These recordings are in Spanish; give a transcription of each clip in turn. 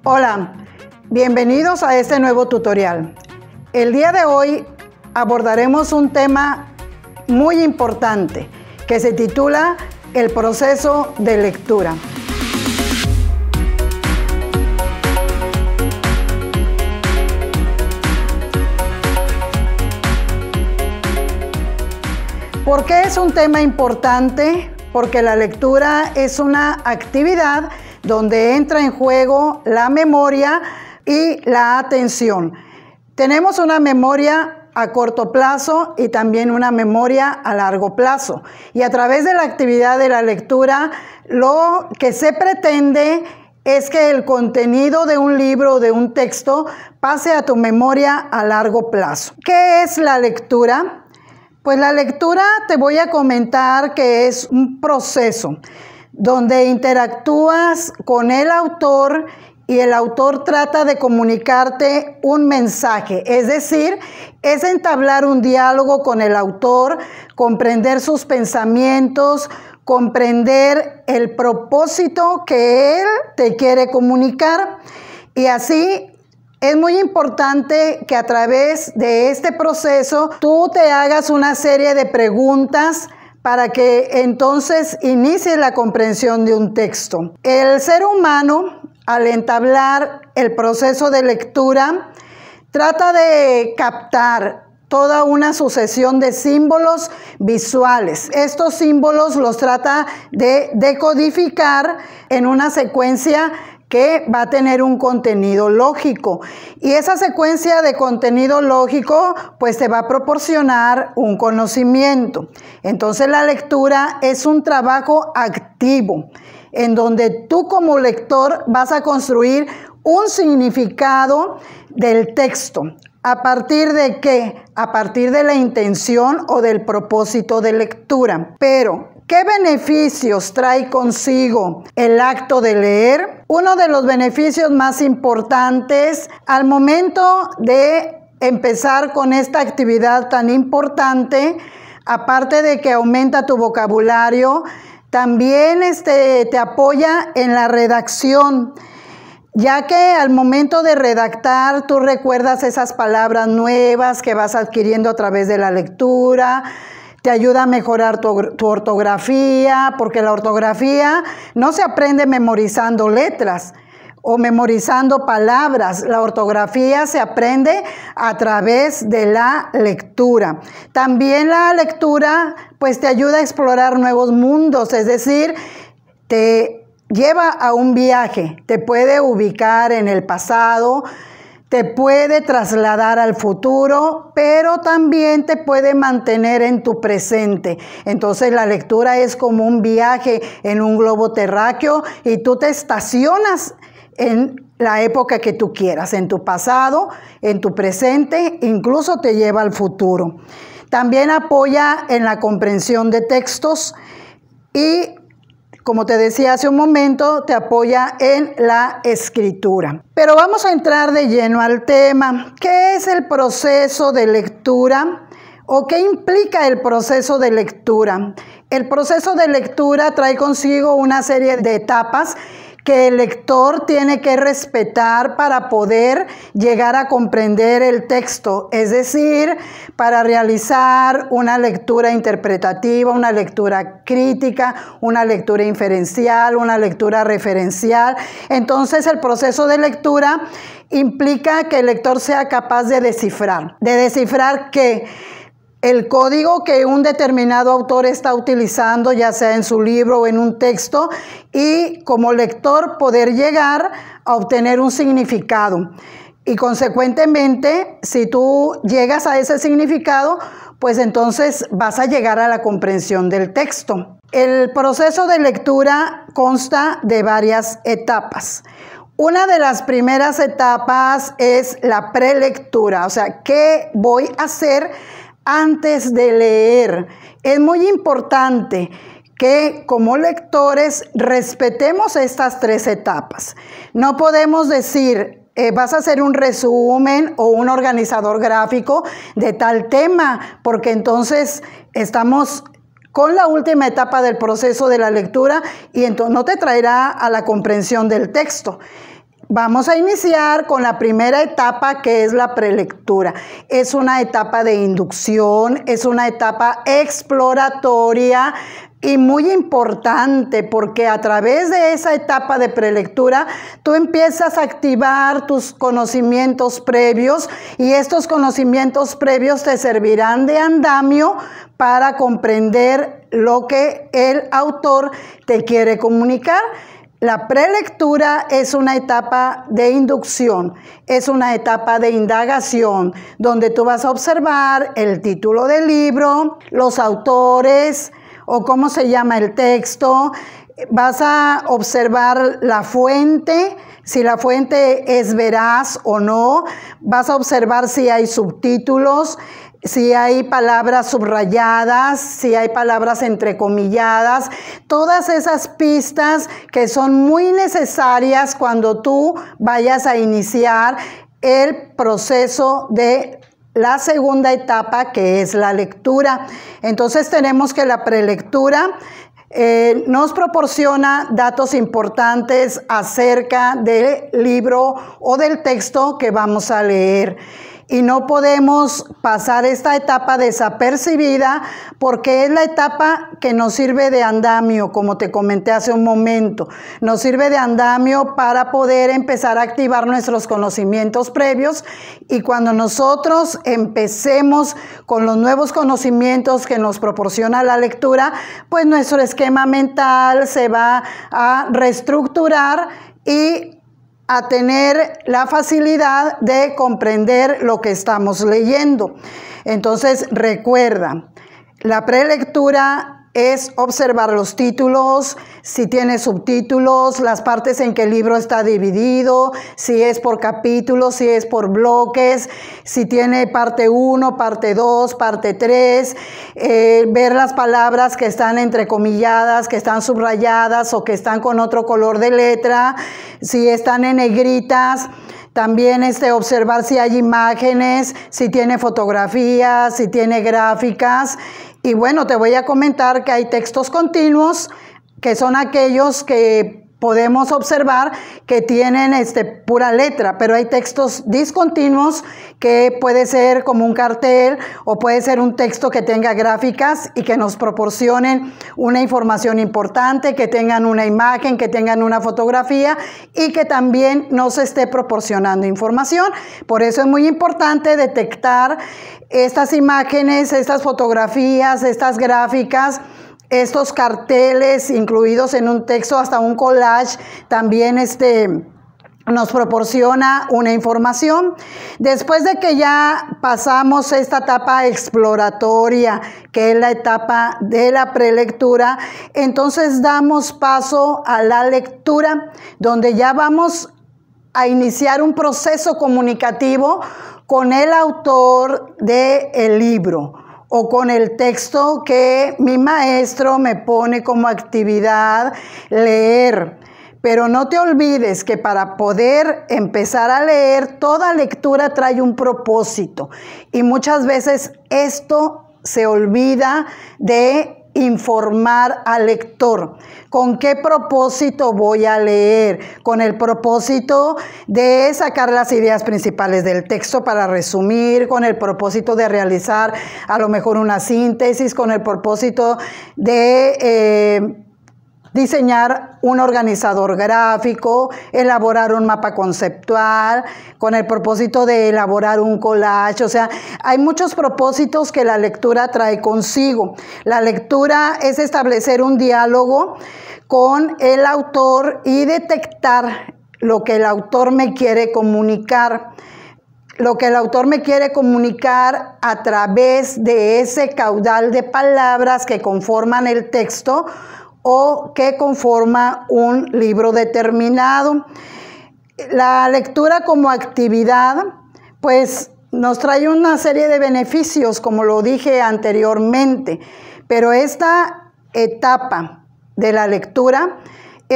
Hola, bienvenidos a este nuevo tutorial. El día de hoy abordaremos un tema muy importante que se titula el proceso de lectura. ¿Por qué es un tema importante? Porque la lectura es una actividad donde entra en juego la memoria y la atención. Tenemos una memoria a corto plazo y también una memoria a largo plazo. Y a través de la actividad de la lectura, lo que se pretende es que el contenido de un libro o de un texto pase a tu memoria a largo plazo. ¿Qué es la lectura? Pues la lectura te voy a comentar que es un proceso donde interactúas con el autor y el autor trata de comunicarte un mensaje, es decir, es entablar un diálogo con el autor, comprender sus pensamientos, comprender el propósito que él te quiere comunicar y así es muy importante que a través de este proceso tú te hagas una serie de preguntas para que entonces inicie la comprensión de un texto. El ser humano, al entablar el proceso de lectura, trata de captar toda una sucesión de símbolos visuales. Estos símbolos los trata de decodificar en una secuencia que va a tener un contenido lógico. Y esa secuencia de contenido lógico, pues te va a proporcionar un conocimiento. Entonces la lectura es un trabajo activo, en donde tú como lector vas a construir un significado del texto. ¿A partir de qué? A partir de la intención o del propósito de lectura. Pero, ¿qué beneficios trae consigo el acto de leer? Uno de los beneficios más importantes al momento de empezar con esta actividad tan importante, aparte de que aumenta tu vocabulario, también te apoya en la redacción, ya que al momento de redactar tú recuerdas esas palabras nuevas que vas adquiriendo a través de la lectura. Te ayuda a mejorar tu ortografía, porque la ortografía no se aprende memorizando letras o memorizando palabras. La ortografía se aprende a través de la lectura. También la lectura pues te ayuda a explorar nuevos mundos, es decir, te lleva a un viaje, te puede ubicar en el pasado, te puede trasladar al futuro, pero también te puede mantener en tu presente. Entonces la lectura es como un viaje en un globo terráqueo y tú te estacionas en la época que tú quieras, en tu pasado, en tu presente, incluso te lleva al futuro. También apoya en la comprensión de textos y, como te decía hace un momento, te apoya en la escritura. Pero vamos a entrar de lleno al tema. ¿Qué es el proceso de lectura? ¿O qué implica el proceso de lectura? El proceso de lectura trae consigo una serie de etapas que el lector tiene que respetar para poder llegar a comprender el texto, es decir, para realizar una lectura interpretativa, una lectura crítica, una lectura inferencial, una lectura referencial. Entonces el proceso de lectura implica que el lector sea capaz de descifrar que el código que un determinado autor está utilizando, ya sea en su libro o en un texto, y como lector poder llegar a obtener un significado. Y consecuentemente, si tú llegas a ese significado, pues entonces vas a llegar a la comprensión del texto. El proceso de lectura consta de varias etapas. Una de las primeras etapas es la prelectura, o sea, ¿qué voy a hacer antes de leer? Es muy importante que como lectores respetemos estas tres etapas. No podemos decir, vas a hacer un resumen o un organizador gráfico de tal tema, porque entonces estamos con la última etapa del proceso de la lectura y entonces no te traerá a la comprensión del texto. Vamos a iniciar con la primera etapa, que es la prelectura. Es una etapa de inducción, es una etapa exploratoria y muy importante, porque a través de esa etapa de prelectura tú empiezas a activar tus conocimientos previos, y estos conocimientos previos te servirán de andamio para comprender lo que el autor te quiere comunicar. La prelectura es una etapa de inducción, es una etapa de indagación, donde tú vas a observar el título del libro, los autores o cómo se llama el texto. Vas a observar la fuente, si la fuente es veraz o no. Vas a observar si hay subtítulos, si hay palabras subrayadas, si hay palabras entrecomilladas, todas esas pistas que son muy necesarias cuando tú vayas a iniciar el proceso de la segunda etapa, que es la lectura. Entonces tenemos que la prelectura nos proporciona datos importantes acerca del libro o del texto que vamos a leer. Y no podemos pasar esta etapa desapercibida, porque es la etapa que nos sirve de andamio, como te comenté hace un momento. Nos sirve de andamio para poder empezar a activar nuestros conocimientos previos, y cuando nosotros empecemos con los nuevos conocimientos que nos proporciona la lectura, pues nuestro esquema mental se va a reestructurar y a tener la facilidad de comprender lo que estamos leyendo. Entonces, recuerda, la prelectura es observar los títulos, si tiene subtítulos, las partes en que el libro está dividido, si es por capítulos, si es por bloques, si tiene parte 1, parte 2, parte 3, ver las palabras que están entrecomilladas, que están subrayadas o que están con otro color de letra, si están en negritas. También observar si hay imágenes, si tiene fotografías, si tiene gráficas. Y bueno, te voy a comentar que hay textos continuos, que son aquellos que podemos observar que tienen pura letra, pero hay textos discontinuos que puede ser como un cartel, o puede ser un texto que tenga gráficas y que nos proporcionen una información importante, que tengan una imagen, que tengan una fotografía y que también nos esté proporcionando información. Por eso es muy importante detectar estas imágenes, estas fotografías, estas gráficas, estos carteles incluidos en un texto, hasta un collage también nos proporciona una información. Después de que ya pasamos esta etapa exploratoria, que es la etapa de la prelectura, entonces damos paso a la lectura, donde ya vamos a iniciar un proceso comunicativo con el autor del libro, o con el texto que mi maestro me pone como actividad leer. Pero no te olvides que para poder empezar a leer, toda lectura trae un propósito. Y muchas veces esto se olvida de informar al lector. ¿Con qué propósito voy a leer? Con el propósito de sacar las ideas principales del texto para resumir, con el propósito de realizar a lo mejor una síntesis, con el propósito de diseñar un organizador gráfico, elaborar un mapa conceptual, con el propósito de elaborar un collage. O sea, hay muchos propósitos que la lectura trae consigo. La lectura es establecer un diálogo con el autor y detectar lo que el autor me quiere comunicar. Lo que el autor me quiere comunicar a través de ese caudal de palabras que conforman el texto o que conforma un libro determinado. La lectura como actividad, pues nos trae una serie de beneficios, como lo dije anteriormente, pero esta etapa de la lectura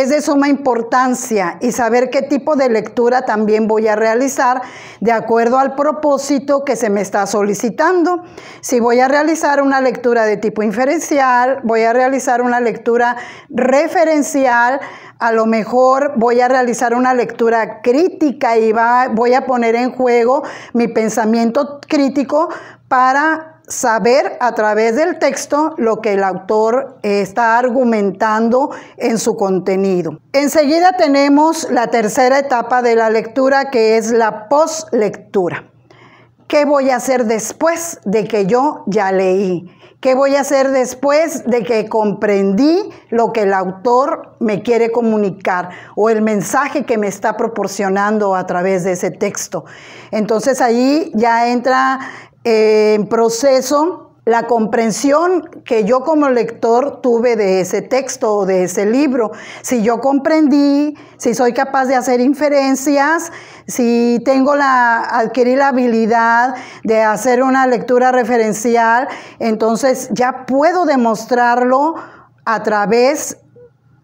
es de suma importancia y saber qué tipo de lectura también voy a realizar de acuerdo al propósito que se me está solicitando. Si voy a realizar una lectura de tipo inferencial, voy a realizar una lectura referencial, a lo mejor voy a realizar una lectura crítica y voy a poner en juego mi pensamiento crítico para saber a través del texto lo que el autor está argumentando en su contenido. Enseguida tenemos la tercera etapa de la lectura, que es la postlectura. ¿Qué voy a hacer después de que yo ya leí? ¿Qué voy a hacer después de que comprendí lo que el autor me quiere comunicar o el mensaje que me está proporcionando a través de ese texto? Entonces ahí ya entra en proceso la comprensión que yo como lector tuve de ese texto o de ese libro. Si yo comprendí, si soy capaz de hacer inferencias, si adquirí la habilidad de hacer una lectura referencial, entonces ya puedo demostrarlo a través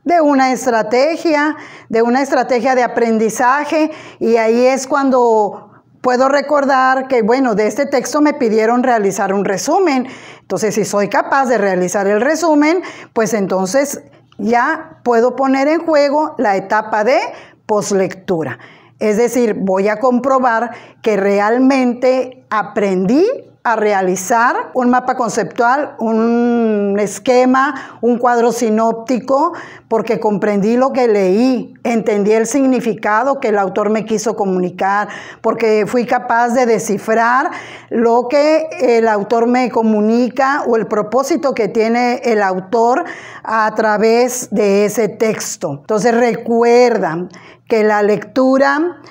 de una estrategia de aprendizaje, y ahí es cuando puedo recordar que, bueno, de este texto me pidieron realizar un resumen. Entonces, si soy capaz de realizar el resumen, pues entonces ya puedo poner en juego la etapa de postlectura. Es decir, voy a comprobar que realmente aprendí a realizar un mapa conceptual, un esquema, un cuadro sinóptico, porque comprendí lo que leí, entendí el significado que el autor me quiso comunicar, porque fui capaz de descifrar lo que el autor me comunica o el propósito que tiene el autor a través de ese texto. Entonces recuerda que la lectura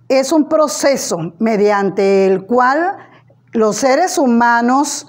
es un proceso mediante el cual los seres humanos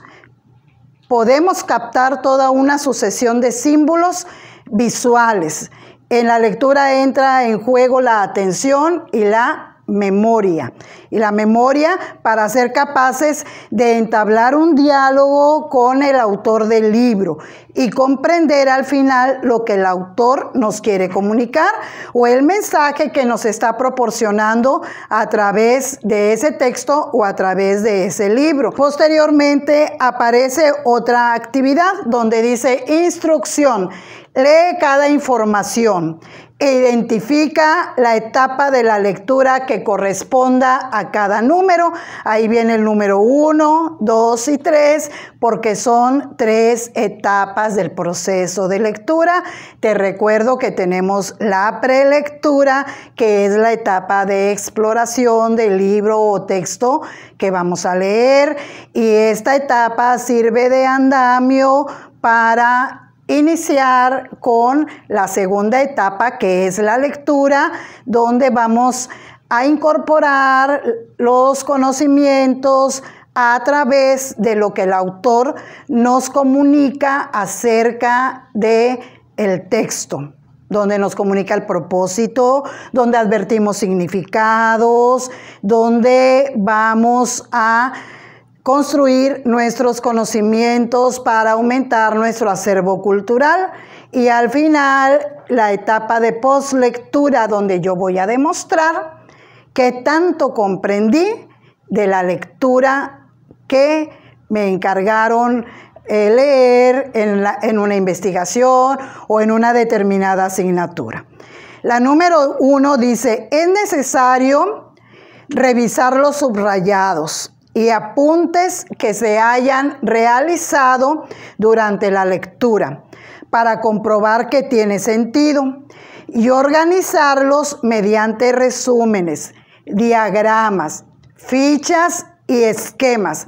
podemos captar toda una sucesión de símbolos visuales. En la lectura entra en juego la atención y la memoria. Y la memoria para ser capaces de entablar un diálogo con el autor del libro y comprender al final lo que el autor nos quiere comunicar o el mensaje que nos está proporcionando a través de ese texto o a través de ese libro. Posteriormente aparece otra actividad donde dice instrucción. Lee cada información e identifica la etapa de la lectura que corresponda a cada número. Ahí viene el número 1, 2 y 3, porque son 3 etapas del proceso de lectura. Te recuerdo que tenemos la prelectura, que es la etapa de exploración del libro o texto que vamos a leer, y esta etapa sirve de andamio para iniciar con la segunda etapa, que es la lectura, donde vamos a incorporar los conocimientos a través de lo que el autor nos comunica acerca del texto, donde nos comunica el propósito, donde advertimos significados, donde vamos a construir nuestros conocimientos para aumentar nuestro acervo cultural, y al final la etapa de postlectura, donde yo voy a demostrar qué tanto comprendí de la lectura que me encargaron leer en una investigación o en una determinada asignatura. La número 1 dice: es necesario revisar los subrayados y apuntes que se hayan realizado durante la lectura para comprobar que tiene sentido y organizarlos mediante resúmenes, diagramas, fichas y esquemas,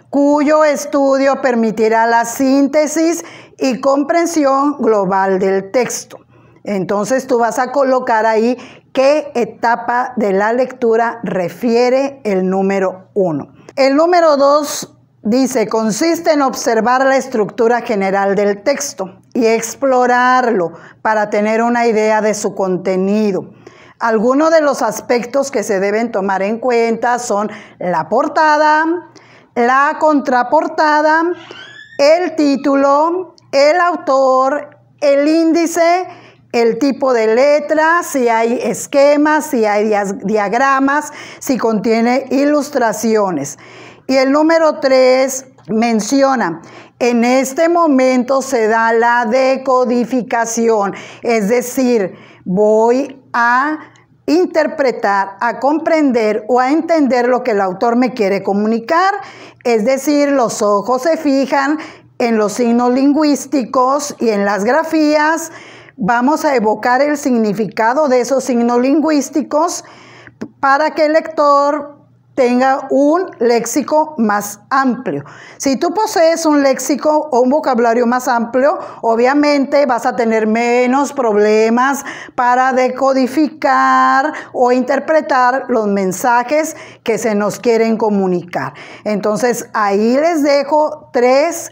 cuyo estudio permitirá la síntesis y comprensión global del texto. Entonces tú vas a colocar ahí qué etapa de la lectura refiere el número 1. El número 2 dice: consiste en observar la estructura general del texto y explorarlo para tener una idea de su contenido. Algunos de los aspectos que se deben tomar en cuenta son la portada, la contraportada, el título, el autor, el índice el tipo de letra, si hay esquemas, si hay diagramas, si contiene ilustraciones. Y el número 3 menciona, en este momento se da la decodificación, es decir, voy a interpretar, a comprender o a entender lo que el autor me quiere comunicar, es decir, los ojos se fijan en los signos lingüísticos y en las grafías. Vamos a evocar el significado de esos signos lingüísticos para que el lector tenga un léxico más amplio. Si tú posees un léxico o un vocabulario más amplio, obviamente vas a tener menos problemas para decodificar o interpretar los mensajes que se nos quieren comunicar. Entonces, ahí les dejo 3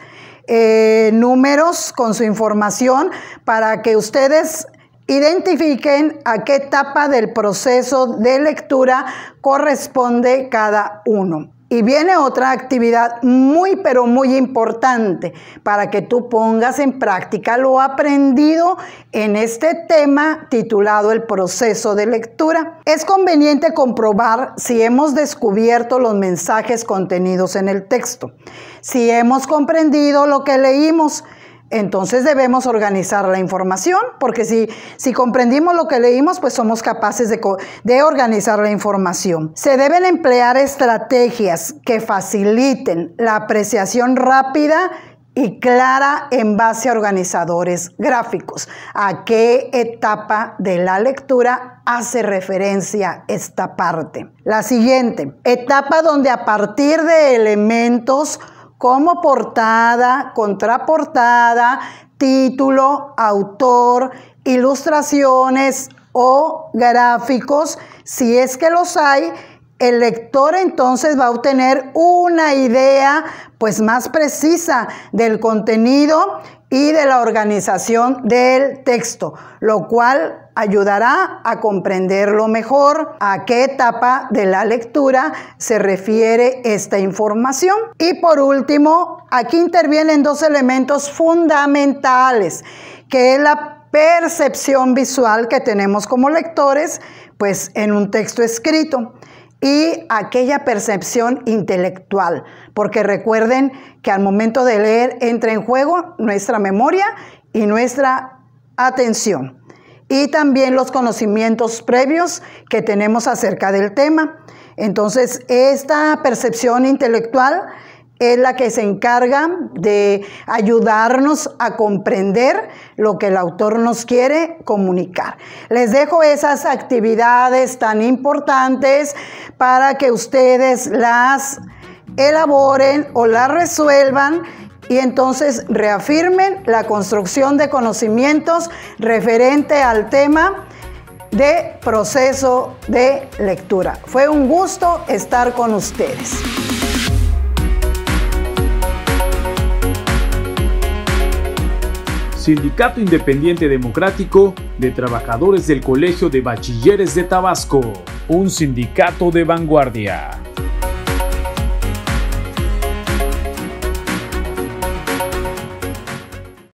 números con su información para que ustedes identifiquen a qué etapa del proceso de lectura corresponde cada uno. Y viene otra actividad muy pero muy importante para que tú pongas en práctica lo aprendido en este tema titulado el proceso de lectura. Es conveniente comprobar si hemos descubierto los mensajes contenidos en el texto, si hemos comprendido lo que leímos. Entonces debemos organizar la información, porque si comprendimos lo que leímos, pues somos capaces de organizar la información. Se deben emplear estrategias que faciliten la apreciación rápida y clara en base a organizadores gráficos. ¿A qué etapa de la lectura hace referencia esta parte? La siguiente, etapa donde a partir de elementos como portada, contraportada, título, autor, ilustraciones o gráficos, si es que los hay, el lector entonces va a obtener una idea pues más precisa del contenido y de la organización del texto, lo cual ayudará a comprenderlo mejor a qué etapa de la lectura se refiere esta información. Y por último, aquí intervienen 2 elementos fundamentales, que es la percepción visual que tenemos como lectores, pues en un texto escrito, y aquella percepción intelectual, porque recuerden que al momento de leer entra en juego nuestra memoria y nuestra atención, y también los conocimientos previos que tenemos acerca del tema. Entonces, esta percepción intelectual es la que se encarga de ayudarnos a comprender lo que el autor nos quiere comunicar. Les dejo esas actividades tan importantes para que ustedes las elaboren o las resuelvan y entonces reafirmen la construcción de conocimientos referente al tema de proceso de lectura. Fue un gusto estar con ustedes. Sindicato Independiente Democrático de Trabajadores del Colegio de Bachilleres de Tabasco, un sindicato de vanguardia.